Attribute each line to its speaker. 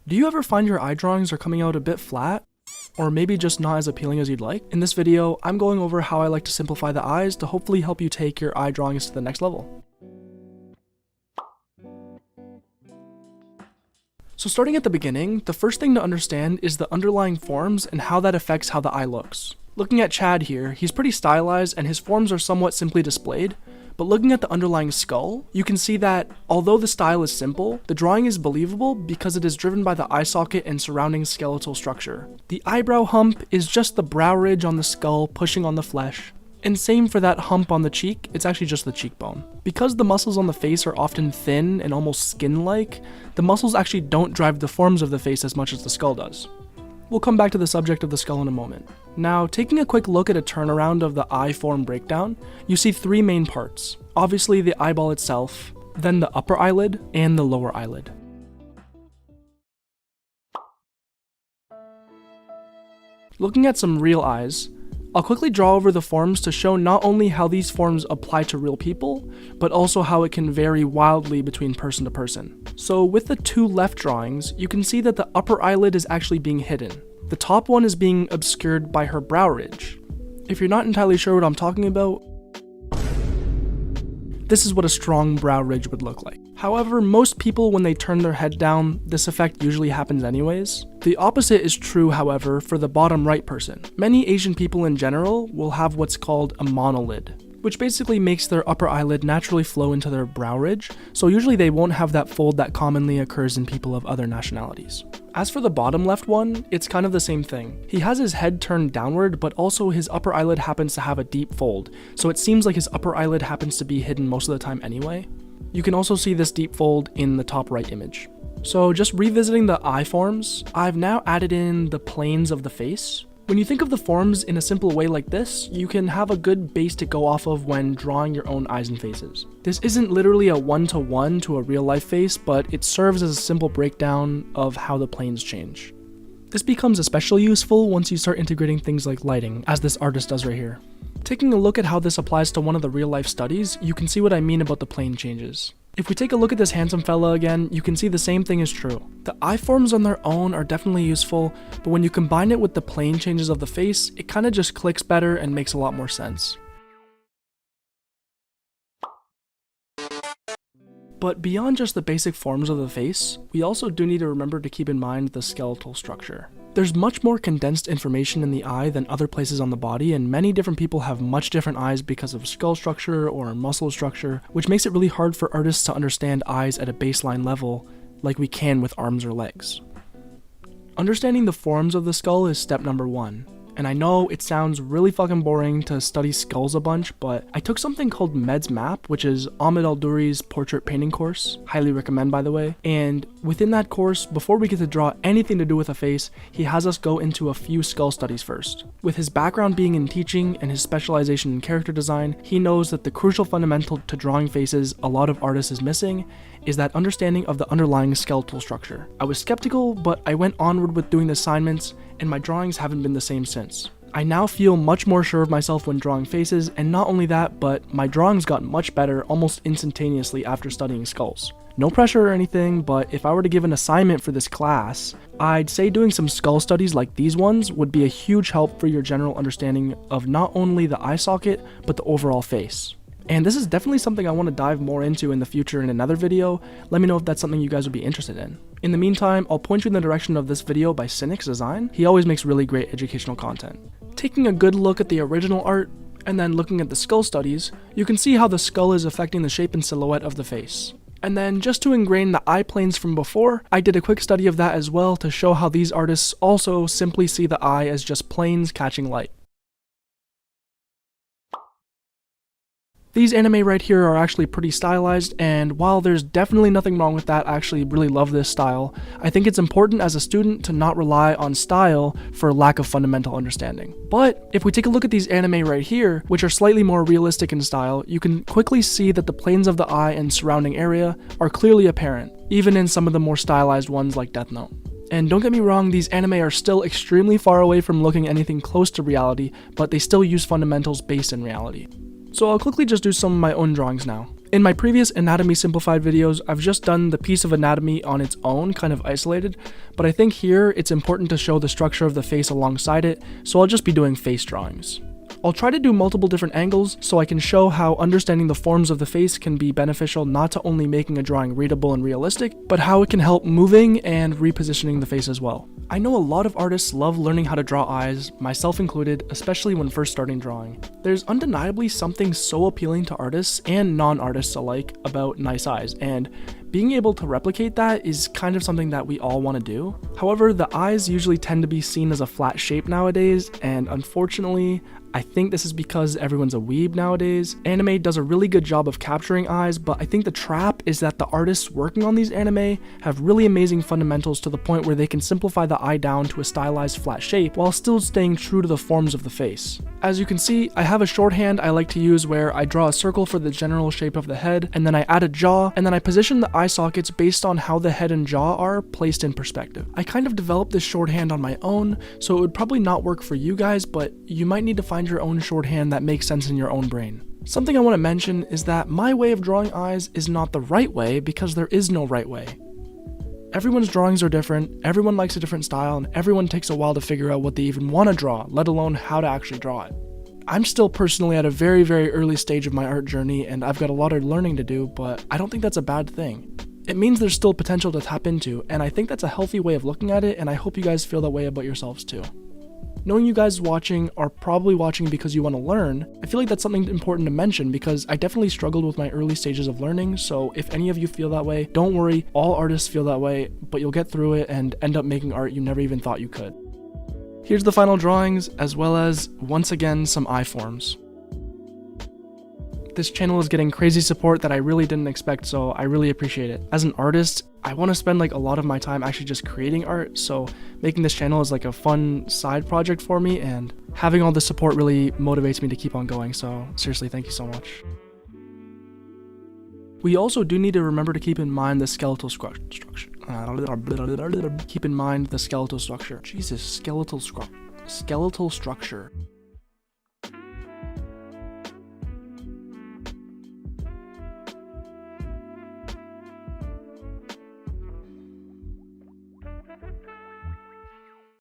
Speaker 1: Do you ever find your eye drawings are coming out a bit flat? Or maybe just not as appealing as you'd like? In this video, I'm going over how I like to simplify the eyes to hopefully help you take your eye drawings to the next level. So starting at the beginning, the first thing to understand is the underlying forms and how that affects how the eye looks. Looking at Chad here, he's pretty stylized and his forms are somewhat simply displayed, but looking at the underlying skull, you can see that although the style is simple, the drawing is believable because it is driven by the eye socket and surrounding skeletal structure. The eyebrow hump is just the brow ridge on the skull pushing on the flesh. And same for that hump on the cheek, it's actually just the cheekbone. Because the muscles on the face are often thin and almost skin-like, the muscles actually don't drive the forms of the face as much as the skull does. We'll come back to the subject of the skull in a moment. Now, taking a quick look at a turnaround of the eye form breakdown, you see three main parts. Obviously the eyeball itself, then the upper eyelid, and the lower eyelid. Looking at some real eyes, I'll quickly draw over the forms to show not only how these forms apply to real people, but also how it can vary wildly between person to person. So with the two left drawings, you can see that the upper eyelid is actually being hidden. The top one is being obscured by her brow ridge. If you're not entirely sure what I'm talking about, this is what a strong brow ridge would look like. However, most people, when they turn their head down, this effect usually happens anyways. The opposite is true, however, for the bottom right person. Many Asian people in general will have what's called a monolid, which basically makes their upper eyelid naturally flow into their brow ridge, so usually they won't have that fold that commonly occurs in people of other nationalities. As for the bottom left one, it's kind of the same thing. He has his head turned downward, but also his upper eyelid happens to have a deep fold, so it seems like his upper eyelid happens to be hidden most of the time anyway. You can also see this deep fold in the top right image. So just revisiting the eye forms, I've now added in the planes of the face. When you think of the forms in a simple way like this, you can have a good base to go off of when drawing your own eyes and faces. This isn't literally a one-to-one to a real-life face, but it serves as a simple breakdown of how the planes change. This becomes especially useful once you start integrating things like lighting, as this artist does right here. Taking a look at how this applies to one of the real-life studies, you can see what I mean about the plane changes. If we take a look at this handsome fella again, you can see the same thing is true. The eye forms on their own are definitely useful, but when you combine it with the plane changes of the face, it kind of just clicks better and makes a lot more sense. But beyond just the basic forms of the face, we also do need to remember to keep in mind the skeletal structure. There's much more condensed information in the eye than other places on the body, and many different people have much different eyes because of skull structure or muscle structure, which makes it really hard for artists to understand eyes at a baseline level like we can with arms or legs. Understanding the forms of the skull is step number one. And I know it sounds really fucking boring to study skulls a bunch, but I took something called Med's Map, which is Ahmed Al-Duri's portrait painting course. Highly recommend, by the way. And within that course, before we get to draw anything to do with a face, he has us go into a few skull studies first. With his background being in teaching and his specialization in character design, he knows that the crucial fundamental to drawing faces a lot of artists is missing is that understanding of the underlying skeletal structure. I was skeptical, but I went onward with doing the assignments, and my drawings haven't been the same since. I now feel much more sure of myself when drawing faces, and not only that, but my drawings got much better almost instantaneously after studying skulls. No pressure or anything, but if I were to give an assignment for this class, I'd say doing some skull studies like these ones would be a huge help for your general understanding of not only the eye socket, but the overall face. And this is definitely something I want to dive more into in the future in another video. Let me know if that's something you guys would be interested in. In the meantime, I'll point you in the direction of this video by Cynic's Design. He always makes really great educational content. Taking a good look at the original art, and then looking at the skull studies, you can see how the skull is affecting the shape and silhouette of the face. And then just to ingrain the eye planes from before, I did a quick study of that as well to show how these artists also simply see the eye as just planes catching light. These anime right here are actually pretty stylized, and while there's definitely nothing wrong with that, I actually really love this style, I think it's important as a student to not rely on style for lack of fundamental understanding. But if we take a look at these anime right here, which are slightly more realistic in style, you can quickly see that the planes of the eye and surrounding area are clearly apparent, even in some of the more stylized ones like Death Note. And don't get me wrong, these anime are still extremely far away from looking anything close to reality, but they still use fundamentals based in reality. So I'll quickly just do some of my own drawings now. In my previous anatomy simplified videos, I've just done the piece of anatomy on its own, kind of isolated, but I think here it's important to show the structure of the face alongside it, so I'll just be doing face drawings. I'll try to do multiple different angles so I can show how understanding the forms of the face can be beneficial not to only making a drawing readable and realistic, but how it can help moving and repositioning the face as well. I know a lot of artists love learning how to draw eyes, myself included, especially when first starting drawing. There's undeniably something so appealing to artists and non-artists alike about nice eyes, and being able to replicate that is kind of something that we all want to do. However, the eyes usually tend to be seen as a flat shape nowadays, and unfortunately, I think this is because everyone's a weeb nowadays. Anime does a really good job of capturing eyes, but I think the trap is that the artists working on these anime have really amazing fundamentals to the point where they can simplify the eye down to a stylized flat shape while still staying true to the forms of the face. As you can see, I have a shorthand I like to use where I draw a circle for the general shape of the head, and then I add a jaw, and then I position the eye sockets based on how the head and jaw are placed in perspective. I kind of developed this shorthand on my own, so it would probably not work for you guys, but you might need to find your own shorthand that makes sense in your own brain. Something I want to mention is that my way of drawing eyes is not the right way because there is no right way. Everyone's drawings are different, everyone likes a different style, and everyone takes a while to figure out what they even want to draw, let alone how to actually draw it. I'm still personally at a very, very early stage of my art journey, and I've got a lot of learning to do, but I don't think that's a bad thing. It means there's still potential to tap into, and I think that's a healthy way of looking at it, and I hope you guys feel that way about yourselves too. Knowing you guys watching are probably watching because you want to learn, I feel like that's something important to mention because I definitely struggled with my early stages of learning, so if any of you feel that way, don't worry, all artists feel that way, but you'll get through it and end up making art you never even thought you could. Here's the final drawings, as well as, once again, some eye forms. This channel is getting crazy support that I really didn't expect, so I really appreciate it. As an artist, I want to spend like a lot of my time actually just creating art, so making this channel is like a fun side project for me, and having all this support really motivates me to keep on going, so seriously, thank you so much. We also do need to remember to keep in mind the skeletal structure. Keep in mind the skeletal structure. Jesus, skeletal structure.